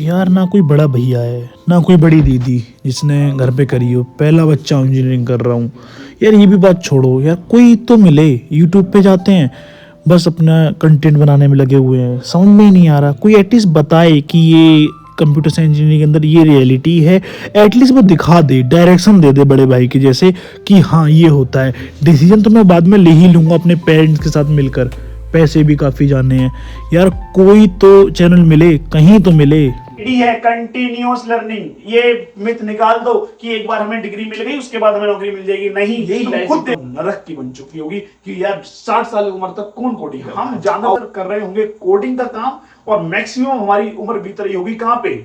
यार ना कोई बड़ा भैया है ना कोई बड़ी दीदी जिसने घर पे करी हो। पहला बच्चा इंजीनियरिंग कर रहा हूँ। यार ये भी बात छोड़ो, यार कोई तो मिले। यूट्यूब पे जाते हैं, बस अपना कंटेंट बनाने में लगे हुए हैं। समझ में ही नहीं आ रहा, कोई एटलीस्ट बताए कि ये कंप्यूटर साइंस इंजीनियरिंग के अंदर ये रियलिटी है। एटलीस्ट वो दिखा दे, डायरेक्शन दे दे बड़े भाई के जैसे कि हाँ ये होता है। डिसीजन तो मैं बाद में ले ही लूँगा अपने पेरेंट्स के साथ मिलकर। पैसे भी काफ़ी जाने हैं। यार कोई तो चैनल मिले, कहीं तो मिले। डिग्री है कंटिन्यूअस लर्निंग। ये मिथ निकाल दो कि एक बार हमें डिग्री मिल गई उसके बाद हमें नौकरी मिल जाएगी। नहीं, यही लाइफ खुद नरक की बन चुकी होगी कि यार 60 साल की उम्र तक कौन कोडिंग कर। हम ज्यादातर कर रहे होंगे कोडिंग का काम और मैक्सिमम हमारी उम्र बीत रही होगी कहां पे,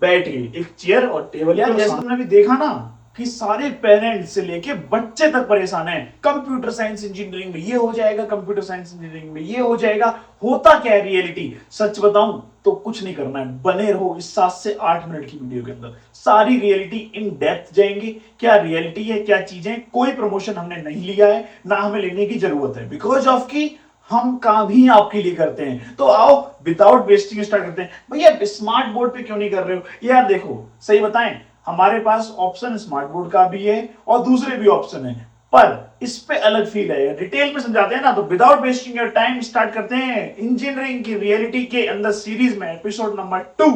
बैठ के एक चेयर और टेबल। यार जैसे तुमने भी देखा ना कि सारे पेरेंट्स से लेके बच्चे तक परेशान हैं। कंप्यूटर साइंस इंजीनियरिंग में ये हो जाएगा, कंप्यूटर साइंस इंजीनियरिंग में ये हो जाएगा। होता क्या है रियलिटी, सच बताऊं तो कुछ नहीं करना है, बने रहो इस 7 से 8 मिनट की वीडियो के अंदर। सारी रियलिटी इन डेप्थ जाएंगे। क्या रियलिटी है, क्या चीजें। कोई प्रमोशन हमने नहीं लिया है, ना हमें लेने की जरूरत है, बिकॉज ऑफ की हम काम ही आपके लिए करते हैं। तो आओ विदाउट वेस्टिंग स्टार्ट करते हैं। भैया स्मार्ट बोर्ड पे क्यों नहीं कर रहे हो यार? देखो सही बताएं, हमारे पास ऑप्शन स्मार्ट बोर्ड का भी है और दूसरे भी ऑप्शन है, पर इस पे अलग फील है। डिटेल में समझाते हैं ना, तो without wasting your time start करते हैं इंजीनियरिंग की रियलिटी के अंदर सीरीज में एपिसोड नंबर 2।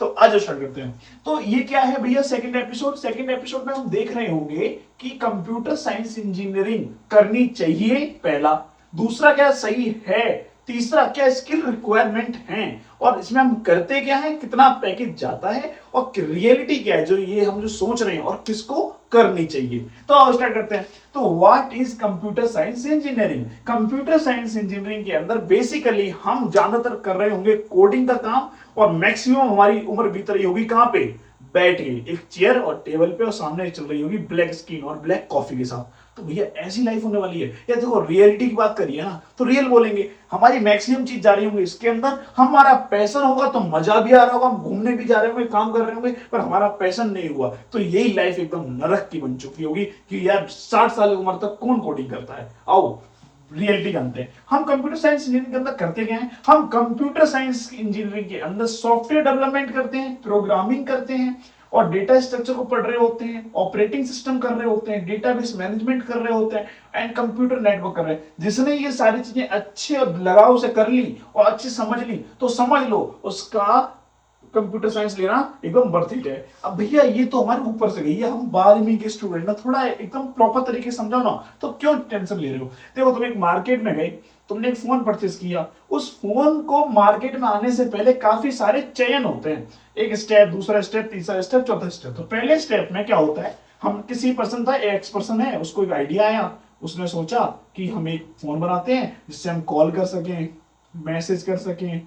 तो आज स्टार्ट करते हैं। तो ये क्या है भैया? Second episode. सेकंड एपिसोड में हम देख रहे होंगे कि कंप्यूटर साइंस इंजीनियरिंग करनी चाहिए, पहला। दूसरा क्या सही है, तीसरा क्या स्किल रिक्वायरमेंट है, और इसमें हम करते क्या है, कितना पैकेज जाता है, और रियलिटी क्या है जो ये हम जो सोच रहे हैं और किसको करनी चाहिए। तो आओ स्टार्ट करते हैं। तो what is computer science engineering? Computer science engineering के अंदर बेसिकली हम ज्यादातर कर रहे होंगे कोडिंग का काम और मैक्सिमम हमारी उम्र बीत रही होगी कहां पे, बैठ के एक चेयर और टेबल पे, और सामने चल रही होगी ब्लैक स्क्रीन और ब्लैक कॉफी के साथ। तो भैया ऐसी लाइफ होने वाली है। या देखो रियलिटी की बात करिए ना, तो रियल बोलेंगे, हमारी मैक्सिमम चीज जा रही होंगी इसके अंदर। हमारा पैशन होगा तो मजा भी आ रहा होगा, हम घूमने भी जा रहे होंगे, काम कर रहे होंगे, पर हमारा पैशन नहीं हुआ तो यही लाइफ एकदम नरक की बन चुकी होगी कि यार 60 साल की उम्र तक कौन कोडिंग करता है। आओ रियलिटी जानते हैं। हम कंप्यूटर साइंस इंजीनियरिंग के अंदर करते क्या है? हम कंप्यूटर साइंस इंजीनियरिंग के अंदर सॉफ्टवेयर डेवलपमेंट करते हैं, प्रोग्रामिंग करते हैं, और डेटा स्ट्रक्चर को पढ़ रहे होते हैं, ऑपरेटिंग सिस्टम कर रहे होते हैं, डेटाबेस मैनेजमेंट कर रहे होते हैं, एंड कंप्यूटर नेटवर्क कर रहे हैं। जिसने ये सारी चीजें अच्छे और लगाव से कर ली और अच्छी समझ ली, तो समझ लो उसका कंप्यूटर साइंस लेना एकदम वर्थ इट है। अब भैया ये तो हमारे ऊपर से गई है, हम 12वीं के स्टूडेंट ना, थोड़ा एकदम प्रॉपर तरीके से समझाओ ना। तो क्यों टेंशन ले रहे हो? देखो तुम एक मार्केट में गए, तुमने एक फोन परचेस किया, उस फोन को मार्केट में आने से पहले काफी सारे चयन होते हैं। एक स्टेप, दूसरा स्टेप, तीसरा स्टेप, चौथा स्टेप। तो पहले स्टेप में क्या होता है, हम किसी पर्सन था, एक्स पर्सन है, उसको एक आइडिया आया, उसने सोचा कि हम एक फोन बनाते हैं जिससे हम कॉल कर सकें, मैसेज कर सकें,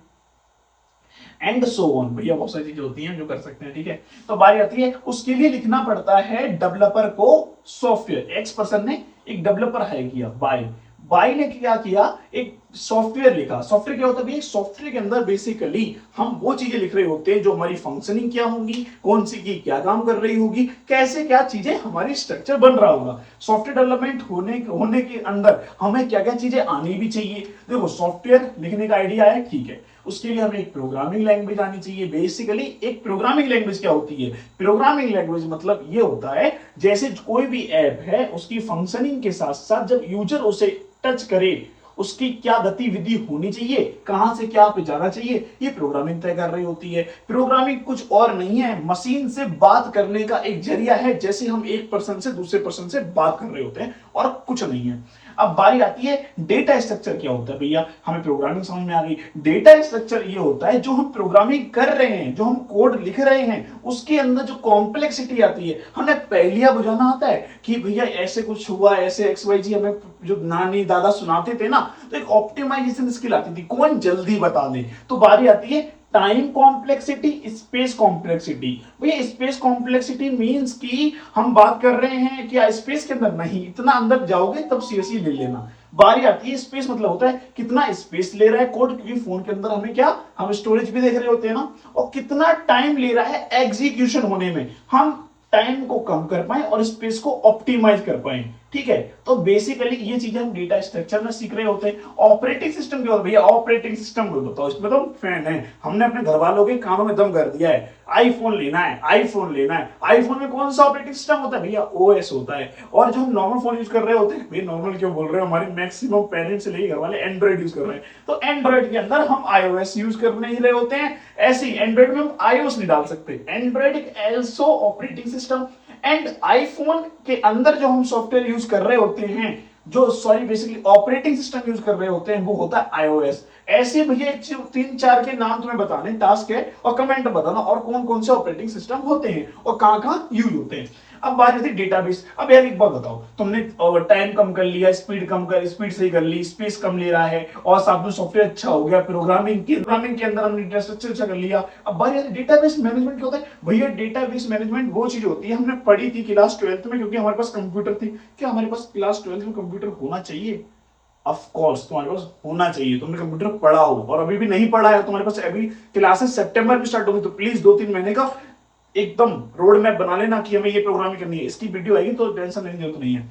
एंड सो ऑन। भैया बहुत सारी चीजें होती हैं जो कर सकते हैं, ठीक है। तो बारी आती है, उसके लिए लिखना पड़ता है डेवलपर को सॉफ्टवेयर। एक्स पर्सन ने एक डेवलपर हायर किया, बाय। बाई ने क्या किया, एक सॉफ्टवेयर लिखा। सॉफ्टवेयर क्या होता है? सॉफ्टवेयर के अंदर बेसिकली हम वो चीजें लिख रहे होते हैं जो हमारी फंक्शनिंग क्या होगी, कौन सी की क्या काम कर रही होगी, कैसे क्या चीजें हमारी स्ट्रक्चर बन रहा होगा। सॉफ्टवेयर डेवलपमेंट होने के अंदर हमें क्या क्या चीजें आनी भी चाहिए। देखो सॉफ्टवेयर लिखने का आइडिया है, ठीक है, उसके लिए हमें एक प्रोग्रामिंग लैंग्वेज आनी चाहिए। बेसिकली एक प्रोग्रामिंग लैंग्वेज क्या होती है? प्रोग्रामिंग लैंग्वेज मतलब ये होता है, जैसे कोई भी ऐप है उसकी फंक्शनिंग के साथ साथ जब यूजर उसे टच करे, उसकी क्या गतिविधि होनी चाहिए, कहां से क्या पे जाना चाहिए, ये प्रोग्रामिंग तय कर रही होती है। प्रोग्रामिंग कुछ और नहीं है, मशीन से बात करने का एक जरिया है, जैसे हम एक पर्सन से दूसरे पर्सन से बात कर रहे होते हैं, और कुछ नहीं है। अब बारी आती है डेटा स्ट्रक्चर क्या होता है। भैया हमें प्रोग्रामिंग समझ में आ गई। डेटा स्ट्रक्चर ये होता है जो हम प्रोग्रामिंग कर रहे हैं, जो हम कोड लिख रहे हैं, उसके अंदर जो कॉम्प्लेक्सिटी आती है। हमें पहेलियां बुझाना आता है कि भैया ऐसे कुछ हुआ, ऐसे एक्स वाई जी, हमें जो नानी दादा सुनाते थे ना, तो एक ऑप्टिमाइजेशन स्किल आती थी, कौन जल्दी बता दे। तो बारी आती है टाइम कॉम्प्लेक्सिटी, स्पेस कॉम्प्लेक्सिटी। भैया स्पेस कॉम्प्लेक्सिटी मींस कि हम बात कर रहे हैं क्या स्पेस के अंदर, नहीं, इतना अंदर जाओगे तब सीरियसली ले लेना। बारी आती है स्पेस मतलब होता है कितना स्पेस ले रहा है कोड, क्योंकि फोन के अंदर हमें क्या, हम स्टोरेज भी देख रहे होते हैं ना, और कितना टाइम ले रहा है एग्जीक्यूशन होने में, हम टाइम को कम कर पाए और स्पेस को ऑप्टिमाइज कर पाए। ठीक है। तो बेसिकली ये चीजें हम डेटा स्ट्रक्चर में सीख रहे होते हैं। ऑपरेटिंग सिस्टम क्या होता है भैया, ऑपरेटिंग सिस्टम को बताओ, इसमें तो फैन है, हमने अपने घर वालों के कानों में दम कर दिया है, आईफोन लेना है, आईफोन लेना है। आईफोन में कौन सा ऑपरेटिंग सिस्टम होता है भैया, ओएस होता है। और जो हम नॉर्मल फोन यूज कर रहे होते हैं, भैया नॉर्मल क्यों बोल रहे हो, हमारे मैक्सिमम पेरेंट्स से लेकर घर वाले एंड्रॉइड यूज कर रहे हैं, तो एंड्रॉइड के अंदर हम आईओएस यूज करने ही रहे होते हैं। ऐसे ही एंड्रॉइड में हम आईओएस नहीं डाल सकते, एंड्रॉइड एक also operating system. And iPhone के अंदर जो हम सॉफ्टवेयर यूज कर रहे होते हैं, जो sorry basically operating system use कर रहे होते हैं, वो होता है आईओएस। ऐसे भैया 3-4 के नाम तुम्हें बताने, टास्क है, और कमेंट बताना और कौन कौन से ऑपरेटिंग सिस्टम होते हैं और कहां कहां यूज होते हैं। अब बात आती है डेटाबेस। अब यार एक बात बताओ, तुमने टाइम कम कर लिया, स्पीड कम कर, स्पीड सही कर ली, स्पेस कम ले रहा है, और साथ में सॉफ्टवेयर अच्छा हो गया, प्रोग्रामिंग के अंदर हमने डेटा स्ट्रक्चर अच्छा कर लिया। अब बात आती है डेटाबेस मैनेजमेंट क्या होता है भैया। डेटाबेस मैनेजमेंट वो चीज होती है, हमने पढ़ी थी क्लास 12th में, क्योंकि हमारे पास कंप्यूटर थी। क्या हमारे पास क्लास 12th में कंप्यूटर होना चाहिए? ऑफ कोर्स तुम्हारे पास होना चाहिए, तुमने कंप्यूटर पढ़ा हो, और अभी भी नहीं पढ़ा है तुम्हारे पास, अभी क्लासेस सितंबर में स्टार्ट होगी, तो प्लीज 2-3 महीने का एकदम रोड मैप बना लेना कि हमें ये प्रोग्रामिंग करनी है। इसकी वीडियो आएगी तो टेंशन लेने की जरूरत नहीं है।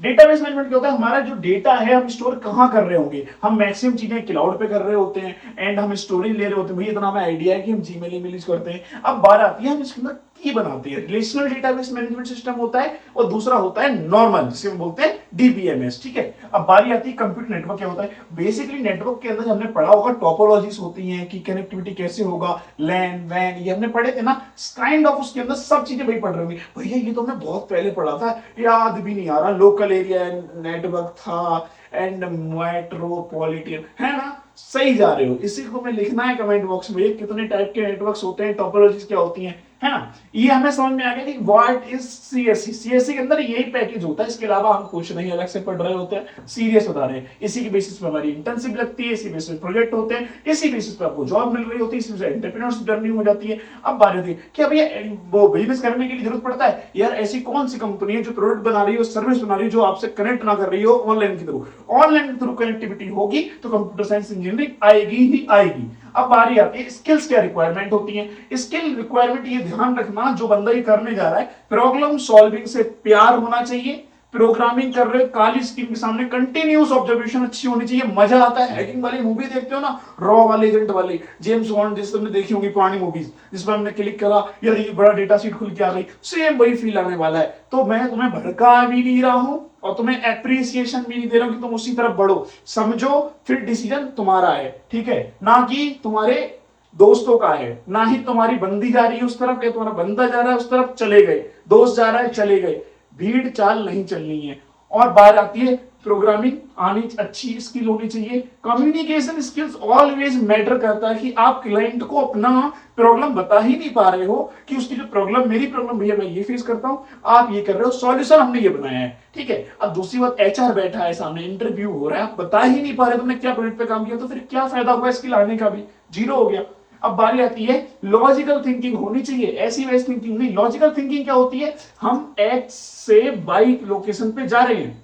डेटाबेस मैनेजमेंट क्या होता है, हमारा जो डेटा है हम स्टोर कहां कर रहे होंगे। हम मैक्सिमम चीजें क्लाउड पे कर रहे होते हैं, एंड हम स्टोरेज ले रहे होते हैं। मुझे इतना हमें आइडिया है कि हम जीमेल ईमेल यूज करते हैं। अब बात आती है हम इसके अंदर की बनाते हैं, रिलेशनल डेटाबेस मैनेजमेंट सिस्टम होता है, और दूसरा होता है नॉर्मल, जिसे हम बोलते हैं डीबीएमएस। ठीक है। अब बारी आती है कंप्यूटर नेटवर्क क्या होता है। बेसिकली नेटवर्क के अंदर हमने पढ़ा होगा टोपोलॉजीज होती हैं कि कनेक्टिविटी कैसे होगा, लैन वैन, ये हमने पढ़े थे ना, काइंड ऑफ उसके अंदर सब चीजें वही पढ़ रहे होंगे भैया। ये तो हमने बहुत पहले पढ़ा था, याद भी नहीं आ रहा। लोकल एरिया नेटवर्क था, एंड मेट्रोपॉलिटन, है ना, सही जा रहे हो। इसी को हमें लिखना है कमेंट बॉक्स में, कितने टाइप के नेटवर्क्स होते हैं, टोपोलॉजीज क्या होती हैं, है ना। ये हमें समझ में आ गया कि व्हाट इज सीएससी। सीएससी के अंदर यही पैकेज होता है, इसके अलावा हम कुछ नहीं अलग से पढ़ रहे होते हैं, सीरियस बता रहे हैं। इसी के बेसिस पे हमारी इंटर्नशिप लगती है, इसी बेसिस पे प्रोजेक्ट होते हैं, इसी बेसिस पे आपको जॉब मिल रही होती है, इसी से एंटरप्रेन्योरशिप जर्नी हो जाती है। अब बात होती है कि भैया वो बिजनेस करने के लिए जरूरत पड़ता है यार, ऐसी कौन सी कंपनी है जो प्रोडक्ट बना रही हो, सर्विस बना रही हो, जो आपसे कनेक्ट ना कर रही हो ऑनलाइन के थ्रू। ऑनलाइन के थ्रू कनेक्टिविटी होगी तो कंप्यूटर साइंस इंजीनियरिंग आएगी ही आएगी। अब बारी आती है स्किल्स क्या रिक्वायरमेंट होती है। स्किल रिक्वायरमेंट ये ध्यान रखना, जो बंदा ये करने जा रहा है, प्रॉब्लम सॉल्विंग से प्यार होना चाहिए, प्रोग्रामिंग कर रहे हो काली स्क्रीन के सामने, कंटिन्यूस ऑब्जर्वेशन अच्छी होनी चाहिए। मजा आता है, हैकिंग वाली मूवी देखते हो ना, रॉ वाले एजेंट वाले, जेम्स बॉन्ड जिस तुमने देखी होगी पुरानी मूवीज, जिस पर हमने क्लिक करा यार ये बड़ा डेटा सीट खुल के आ गई, सेम वही फील आने वाला है। तो मैं तुम्हें भड़का भी नहीं रहा हूं और तुम्हें एप्रिसिएशन भी नहीं दे रहा हूं कि तुम उसी तरफ बढ़ो, समझो, फिर डिसीजन तुम्हारा है, ठीक है, ना कि तुम्हारे दोस्तों का है, ना ही तुम्हारी बंदी जा रही है उस तरफ, या तुम्हारा बंदा जा रहा है उस तरफ, चले गए, दोस्त जा रहा है चले गए, भीड़ चाल नहीं चलनी है। और बात आती है प्रोग्रामिंग आनी, अच्छी स्किल होनी चाहिए। कम्युनिकेशन स्किल्स ऑलवेज मैटर करता है कि आप क्लाइंट को अपना प्रॉब्लम बता ही नहीं पा रहे हो कि उसकी जो प्रॉब्लम, मेरी प्रॉब्लम भैया मैं ये फेस करता हूं, आप ये कर रहे हो, सॉल्यूशन हमने ये बनाया है, ठीक है। अब दूसरी बात, एचआर बैठा है सामने, इंटरव्यू हो रहा है, आप बता ही नहीं पा रहे तुमने क्या प्रोजेक्ट पे काम किया, तो फिर क्या फायदा हुआ स्किल आने का भी, जीरो हो गया। अब बारी आती है लॉजिकल थिंकिंग होनी चाहिए, ऐसी वैसी थिंकिंग नहीं। लॉजिकल थिंकिंग क्या होती है, हम एक्स से वाई लोकेशन पे जा रहे हैं,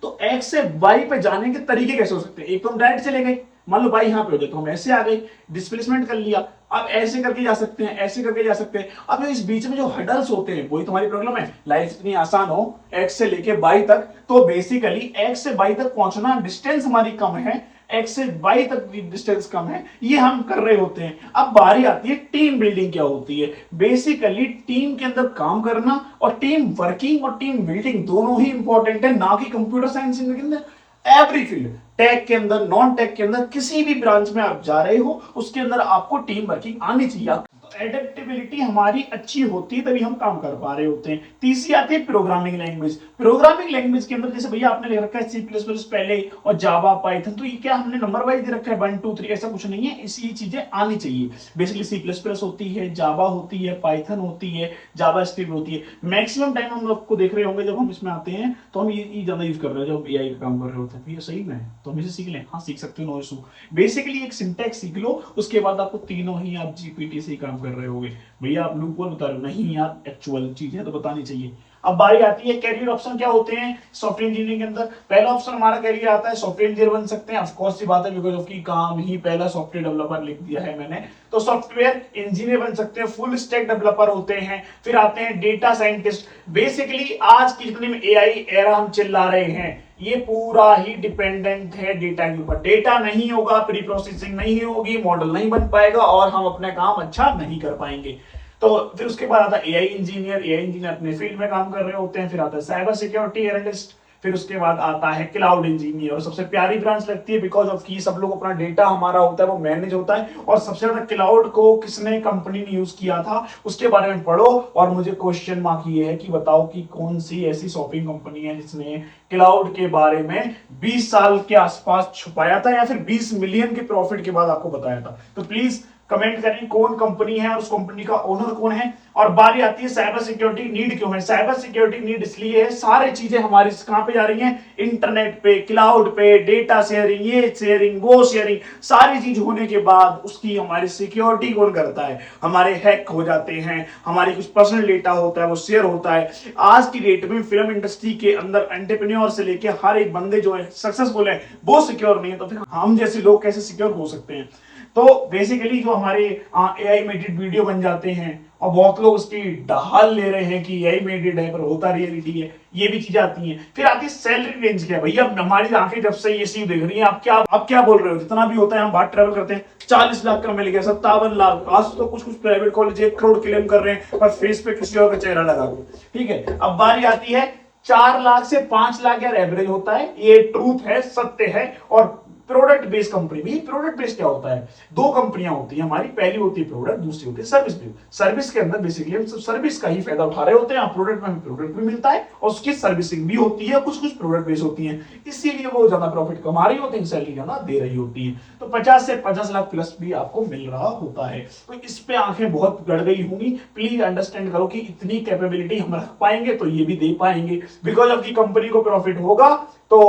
तो एक्स से वाई पे जाने के तरीके कैसे हो सकते हैं। एक तो हम डायरेक्ट चले गए, मान लो वाई यहां पे हो जाए तो हम ऐसे आ गए, डिस्प्लेसमेंट कर लिया। अब ऐसे करके जा सकते हैं, ऐसे करके जा सकते हैं। अब इस बीच में जो हडल्स होते हैं, वही तुम्हारी प्रॉब्लम है। लाइफ इतनी आसान हो एक्स से लेके वाई तक, तो बेसिकली एक्स से वाई तक पहुंचना, डिस्टेंस हमारी कम है, एक्स से वाई तक डिस्टेंस कम है, ये हम कर रहे होते हैं। अब बारी आती है टीम बिल्डिंग क्या होती है। बेसिकली टीम के अंदर काम करना, और टीम वर्किंग और टीम बिल्डिंग दोनों ही इंपॉर्टेंट है, ना कि कंप्यूटर साइंस के अंदर, एवरी फील्ड, टेक के अंदर, नॉन टेक के अंदर, किसी भी ब्रांच में आप जा रहे हो उसके अंदर आपको टीम वर्किंग आनी चाहिए। एडेप्टेबिलिटी हमारी अच्छी होती है तभी हम काम कर पा रहे होते हैं। तीसरी आती है प्रोग्रामिंग लैंग्वेज। प्रोग्रामिंग लैंग्वेज के अंदर जैसे भैया आपने ले रखा है सी प्लस प्लस पहले और जावा पाइथन, तो ये क्या हमने नंबर वाइज दे रखा है 1 2 3, ऐसा कुछ नहीं है, इसी चीजें आनी चाहिए। बेसिकली सी प्लस प्लस होती है, जावा होती है, पाइथन होती है, जावा स्क्रिप्ट होती है। मैक्सिमम टाइम हम लोग को देख रहे होंगे जब हम इसमें आते हैं तो हम ये ज्यादा यूज कर रहे हैं, जब एआई का काम कर रहे होते हैं। ये सही में तो हम इसे सीख लें, हाँ सीख सकते हो, नो इशू। बेसिकली एक सिंटैक्स सीख लो, उसके बाद आपको तीनों ही आप जीपीटी से ही काम कर रहे होगे। भैया आप लूप बता रहे हो, नहीं यार एक्चुअल चीजें तो बतानी चाहिए। अब बारी आती है कैरियर ऑप्शन क्या होते हैं सॉफ्टवेयर इंजीनियरिंग के अंदर। पहला ऑप्शन हमारा कैरियर आता है सॉफ्टवेयर इंजीनियर बन सकते हैं, ऑफ कोर्स सी बात है, बिकॉज ऑफ की काम ही पहला सॉफ्टवेयर डेवलपर लिख दिया है मैंने, तो सॉफ्टवेयर इंजीनियर बन सकते हैं, फुल स्टैक डेवलपर होते हैं। फिर आते हैं डेटा साइंटिस्ट। बेसिकली आज की जितनी में एआई एरा हम चिल्ला रहे हैं, ये पूरा ही डिपेंडेंट है डेटा के ऊपर। डेटा नहीं होगा, प्री प्रोसेसिंग नहीं होगी, मॉडल नहीं बन पाएगा और हम अपना काम अच्छा नहीं कर पाएंगे। तो फिर उसके बाद आता है एआई इंजीनियर। एआई इंजीनियर अपने फील्ड में काम कर रहे होते हैं। फिर आता है साइबर सिक्योरिटी एनालिस्ट। फिर उसके बाद आता है क्लाउड इंजीनियर, और सबसे प्यारी ब्रांच लगती है बिकॉज ऑफ की सब लोग अपना डेटा हमारा होता है वो मैनेज होता है, और सबसे ज्यादा क्लाउड को किसने कंपनी ने यूज किया था उसके बारे में पढ़ो। और मुझे क्वेश्चन मार्क ये है कि बताओ कि कौन सी ऐसी शॉपिंग कंपनी है जिसने क्लाउड के बारे में 20 साल के आसपास छुपाया था या फिर 20 मिलियन के प्रॉफिट के बाद आपको बताया था। तो प्लीज कमेंट करें कौन कंपनी है और उस कंपनी का ओनर कौन है। और बारी आती है साइबर सिक्योरिटी नीड क्यों है। साइबर सिक्योरिटी नीड इसलिए है, सारी चीजें हमारी कहां पे जा रही हैं, इंटरनेट पे, क्लाउड पे, डेटा शेयरिंग, ये शेयरिंग, वो शेयरिंग, सारी चीज होने के बाद उसकी हमारी सिक्योरिटी कौन करता है। हमारे हैक हो जाते हैं, हमारी कुछ पर्सनल डेटा होता है वो शेयर होता है। आज की डेट में फिल्म इंडस्ट्री के अंदर एंटरप्रेन्योर से लेके हर एक बंदे जो है सक्सेसफुल है वो सिक्योर नहीं है, तो फिर हम जैसे लोग कैसे सिक्योर हो सकते हैं। तो बेसिकली जो हमारे एआई मेडेड वीडियो बन जाते हैं और बहुत लोग उसकी ढाल ले रहे हैं कि एआई मेडेड है पर होता रियलिटी है, ये भी चीजें आती हैं। फिर आती है सैलरी रेंज क्या भैया, हमारी आंखें जब से ये सीन देख रही हैं, आप क्या बोल रहे हो, जितना भी होता है हम बाहर ट्रेवल करते हैं 40 लाख का मिल गया, 57 लाख, आज तो कुछ प्राइवेट कॉलेज 1 करोड़ क्लेम कर रहे हैं पर फेस पे किसी और का चेहरा लगा दो। ठीक है, अब बारी आती है 4 लाख से 5 लाख यार एवरेज होता है, ये ट्रूथ है, सत्य है। और प्रोडक्ट बेस्ड कंपनी भी, प्रोडक्ट बेस्ड क्या होता है, 2 कंपनियां होती हैं हमारी, पहली होती है प्रोडक्ट, दूसरी होती है सर्विस बेस्ड। सर्विस के अंदर बेसिकली हम सब सर्विस का ही फायदा उठा रहे होते हैं, प्रोडक्ट में प्रोडक्ट भी मिलता है और उसकी सर्विसिंग भी होती है, कुछ कुछ प्रोडक्ट बेस्ड होती है, इसीलिए वो ज्यादा प्रॉफिट कमा रही होती है, सैलरी ज्यादा दे रही होती है। तो 50 से 50 लाख प्लस भी आपको मिल रहा होता है। तो इस पे आंखें बहुत गड़ गई होंगी, प्लीज अंडरस्टैंड करो कि इतनी कैपेबिलिटी हम रख पाएंगे तो ये भी दे पाएंगे, बिकॉज ऑफ की कंपनी को प्रॉफिट होगा तो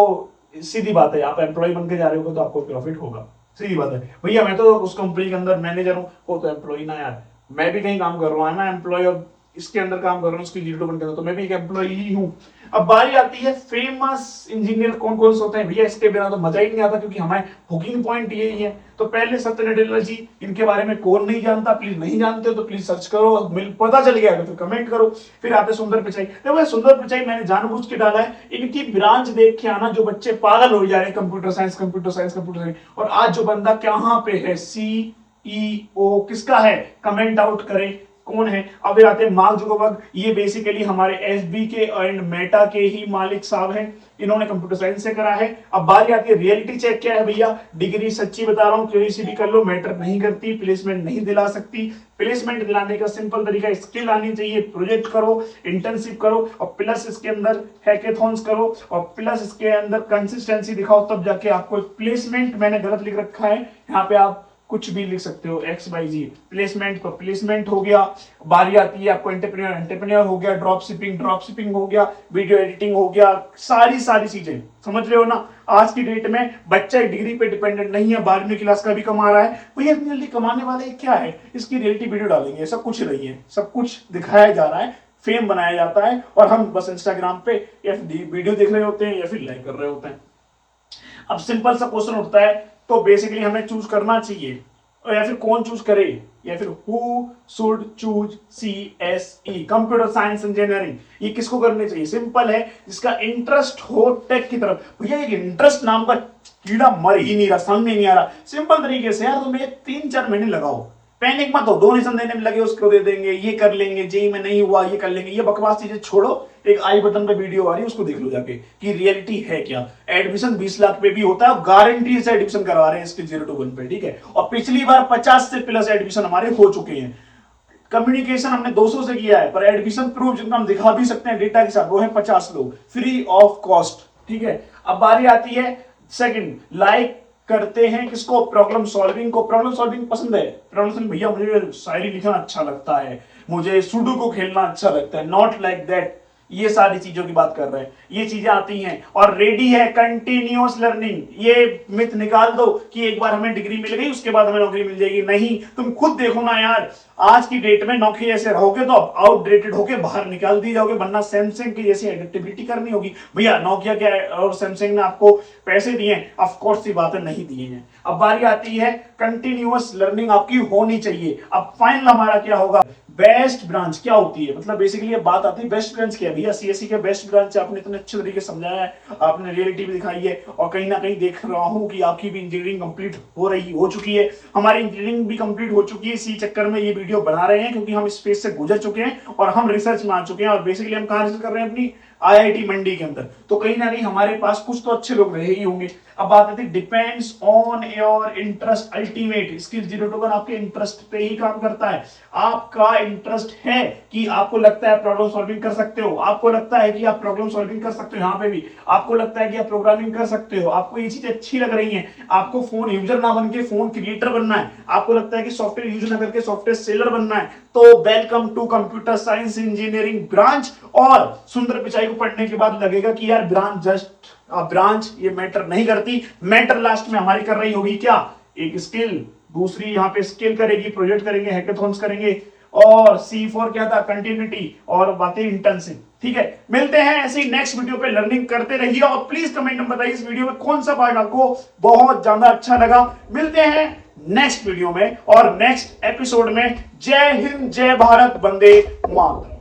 सीधी बात है, आप एम्प्लॉय बन के जा रहे हो तो आपको प्रॉफिट होगा, सीधी बात है। भैया मैं तो उस कंपनी के अंदर मैनेजर हूँ, वो तो एम्प्लॉय ना यार, मैं भी कहीं काम कर रहा हूँ ना एम्प्लॉय, और इसके अंदर काम कर रहा हूँ उसकी 0 बन के, तो मैं भी एक एम्प्लॉय ही हूँ। अब बारी आती है फेमस इंजीनियर कौन कौन से होते हैं भैया, इसके बिना तो मजा ही नहीं आता क्योंकि हमारे हुकिंग पॉइंट यही है। तो पहले सत्य नडेला जी, इनके बारे में कौन नहीं जानता, प्लीज नहीं जानते हो तो प्लीज सर्च करो, मिल पता चल गया तो फिर कमेंट करो। फिर आते सुंदर पिचाई, देखो सुंदर पिचाई मैंने जानबूझ के डाला है, इनकी ब्रांच देख के आना, जो बच्चे पागल हो जा रहे हैं computer science computer science computer science, और आज जो बंदा कहां पे है, CEO किसका है, कमेंट आउट करे कौन है। अब फिर आते हैं मार्क जुकरबर्ग, ये बेसिकली हमारे एसबी के एंड मेटा के ही मालिक साहब हैं, इन्होंने कंप्यूटर साइंस से करा है। अब बारी आती है रियलिटी चेक क्या है भैया, डिग्री सच्ची बता रहा हूं किसी भी कर लो मैटर नहीं करती, प्लेसमेंट नहीं दिला सकती। प्लेसमेंट दिलाने का सिंपल तरीका, स्किल आनी चाहिए, प्रोजेक्ट करो, इंटर्नशिप करो, और प्लस इसके अंदर हैकेथॉन्स करो, और प्लस इसके अंदर कंसिस्टेंसी दिखाओ, तब जाके आपको प्लेसमेंट, मैंने गलत लिख रखा है यहाँ पे, आप कुछ भी लिख सकते हो XYZ, प्लेसमेंट तो प्लेसमेंट हो गया। बारी आती है आपको एंटरप्रेन्योर हो गया, ड्रॉप शिपिंग हो गया, वीडियो एडिटिंग हो गया, सारी चीजें समझ रहे हो ना। आज की डेट में बच्चा डिग्री पे डिपेंडेंट नहीं है, 12वीं क्लास का भी कमा रहा है भैया, इतनी जल्दी कमाने वाले क्या है, इसकी रियलिटी वीडियो डालेंगे, सब कुछ नहीं है, सब कुछ दिखाया जा रहा है, फेम बनाया जाता है, और हम बस इंस्टाग्राम पे या वीडियो देख रहे होते हैं या फिर लाइक कर रहे होते हैं। अब सिंपल सा क्वेश्चन उठता है, तो बेसिकली हमें चूज करना चाहिए, और या फिर कौन चूज करे, या फिर who should choose CSE computer science engineering, ये किसको करनी चाहिए। सिंपल है, जिसका इंटरेस्ट हो टेक की तरफ। भैया एक इंटरेस्ट नाम का कीड़ा मर ही नहीं रहा, समझ नहीं आ रहा। सिंपल तरीके से यार तुम ये 3-4 महीने लगाओ, पैनिक मत हो, डोनेशन देने में लगे उसको दे देंगे, ये कर लेंगे, जेई में नहीं हुआ ये कर लेंगे, ये बकवास चीजें छोड़ो। एक आई बटन पे वीडियो आ रही है, उसको देख लो जाके कि रियलिटी है क्या। एडमिशन 20 लाख पे भी होता है, और गारंटी से एडमिशन करवा रहे हैं इसके 0 to 1 पे, ठीक है। और पिछली बार 50 से प्लस एडमिशन हमारे हो चुके हैं। कम्युनिकेशन हमने 200 से किया है, पर एडमिशन प्रूफ जिनका हम दिखा भी सकते हैं डेटा के साथ, वो है 50 लोग, फ्री ऑफ कॉस्ट, ठीक है। अब बारी आती है सेकंड, लाइक करते हैं किसको, प्रॉब्लम सॉल्विंग को। प्रॉब्लम सॉल्विंग पसंद है, प्रॉब्लम सॉल्विंग भैया मुझे शायरी लिखना अच्छा लगता है, मुझे सुडोकू खेलना अच्छा लगता है, नॉट लाइक दैट ये सारी चीजों की बात कर रहे हैं, ये चीजें आती हैं और रेडी है कंटिन्यूअस लर्निंग। ये मिथ निकाल दो कि एक बार हमें डिग्री मिल गई उसके बाद हमें नौकरी मिल जाएगी, नहीं। तुम खुद देखो ना यार, आज की डेट में नौकरी ऐसे रहोगे तो आउटडेटेड होके बाहर निकाल दी जाओगे, वरना सैमसंग की जैसी एडिक्टिविटी करनी होगी। भैया नोकिया क्या और सैमसंग ने आपको पैसे दिए हैं? ऑफ कोर्स सी बातें नहीं दिए हैं। अब बारी आती है कंटिन्यूअस लर्निंग आपकी होनी चाहिए। अब फाइनल हमारा क्या होगा? बेस्ट ब्रांच क्या होती है, मतलब बेसिकली ये बात आती है बेस्ट ब्रांच क्या है। भैया सीएससी के बेस्ट ब्रांच आपने इतने अच्छे तरीके से समझाया है, आपने रियलिटी भी दिखाई है, और कहीं ना कहीं देख रहा हूं कि आपकी भी इंजीनियरिंग कंप्लीट हो चुकी है, हमारी इंजीनियरिंग भी कंप्लीट हो चुकी है। इसी चक्कर में ये वीडियो बना रहे हैं क्योंकि हम इस स्पेस से गुजर चुके हैं और हम रिसर्च में आ चुके हैं, और बेसिकली हम कहां रिसर्च कर रहे हैं? अपनी आईआईटी मंडी के अंदर। तो कहीं ना कहीं हमारे पास कुछ तो अच्छे लोग रहे ही होंगे। अब बात आती है depends on your interest. Ultimate skill 0 to 1 आपके इंटरेस्ट पे ही काम करता है। आपका इंटरेस्ट है कि आपको लगता है प्रॉब्लम सॉल्विंग कर सकते हो, आपको लगता है कि आप प्रॉब्लम सॉल्विंग कर सकते हो, यहाँ पे भी आपको लगता है कि आप प्रोग्रामिंग कर सकते हो, आपको ये चीजें अच्छी लग रही हैं, आपको फोन यूजर ना बन के फोन क्रिएटर बनना है, आपको लगता है कि सॉफ्टवेयर यूज ना करके सॉफ्टवेयर सेलर बनना है, तो welcome to computer science engineering branch. और सुंदर पिचाई को पढ़ने के बाद लगेगा कि यार ब्रांच जस्ट ब्रांच ये मैटर नहीं करती, मैटर लास्ट में हमारी कर रही होगी क्या? एक स्किल, दूसरी यहाँ पे स्किल करेगी, प्रोजेक्ट करेंगे, हैकाथॉन्स करेंगे, और C4 क्या था? कंटिन्यूटी, और बातें इंटर्नशिप। ठीक है, मिलते हैं ऐसे ही नेक्स्ट वीडियो पे। लर्निंग करते रहिए और प्लीज कमेंट में बताइए इस वीडियो में कौन सा पार्ट आपको बहुत ज्यादा अच्छा लगा। मिलते हैं नेक्स्ट वीडियो में और नेक्स्ट एपिसोड में। जय हिंद, जय भारत, वंदे मातरम।